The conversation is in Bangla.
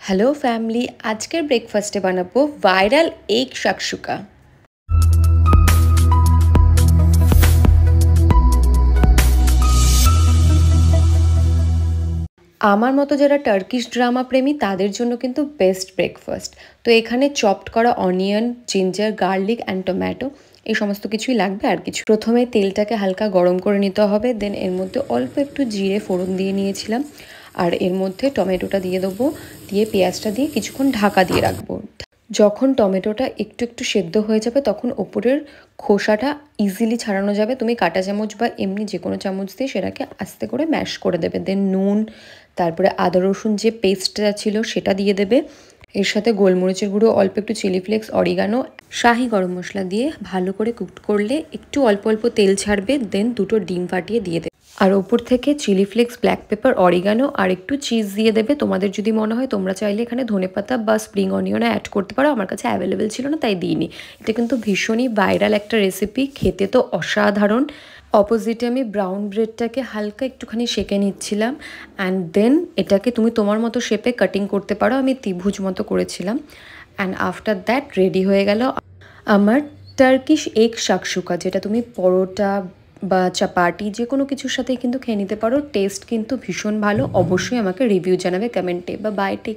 হ্যালো ফ্যামিলি, আজকের ব্রেকফাস্টে বানাবো ভাইরাল এগ শাকসুকা। আমার মতো যারা টার্কিশ ড্রামা প্রেমী তাদের জন্য কিন্তু বেস্ট ব্রেকফাস্ট। তো এখানে চপড করা onion, ginger, garlic and tomato এই সমস্ত কিছুই লাগবে। আর কিছু প্রথমে তেলটাকে হালকা গরম করে নিতে হবে, দেন এর মধ্যে অল্প একটু জিরে ফোড়ন দিয়ে নিয়েছিলাম, আর এর মধ্যে টমেটোটা দিয়ে দেবো, দিয়ে পেঁয়াজটা দিয়ে কিছুক্ষণ ঢাকা দিয়ে রাখবো। যখন টমেটোটা একটু একটু সেদ্ধ হয়ে যাবে তখন ওপরের খোসাটা ইজিলি ছাড়ানো যাবে। তুমি কাঁটা চামচ বা এমনি যে কোনো চামচ দিয়ে সেটাকে আস্তে করে ম্যাশ করে দেবে। দেন নুন, তারপরে আদা রসুন যে পেস্টটা ছিল সেটা দিয়ে দেবে। এর সাথে গোলমরিচের গুঁড়ো, অল্প একটু চিলি ফ্লেক্স, অরিগানো, শাহি গরম মশলা দিয়ে ভালো করে কুক করলে একটু অল্প অল্প তেল ছাড়বে। দেন দুটো ডিম ফাটিয়ে দিয়ে দেবে, আর ওপর থেকে chilli flakes, black pepper, oregano আর একটু চিজ দিয়ে দেবে। তোমাদের যদি মনে হয় তোমরা চাইলে এখানে ধনেপাতা বা স্প্রিং অনিয়নও অ্যাড করতে পারো, আমার কাছে অ্যাভেলেবেল ছিল না তাই দিইনি। এটা কিন্তু ভীষণই ভাইরাল একটা রেসিপি, খেতে তো অসাধারণ। অপোজিটে আমি ব্রাউন ব্রেডটাকে হালকা একটুখানি সেঁকে নিচ্ছিলাম, অ্যান্ড দেন এটাকে তুমি তোমার মতো শেপে কাটিং করতে পারো। আমি ত্রিভুজ মতো করেছিলাম, অ্যান্ড আফটার দ্যাট রেডি হয়ে গেল আমার টার্কিশ এগ শাকসুকা, যেটা তুমি পরোটা বা চাপাটি যে কোনো কিছুর সাথেই কিন্তু খেয়ে নিতে পারো। টেস্ট কিন্তু ভীষণ ভালো। অবশ্যই আমাকে রিভিউ জানাবে কমেন্টে। বা বাই, টেক।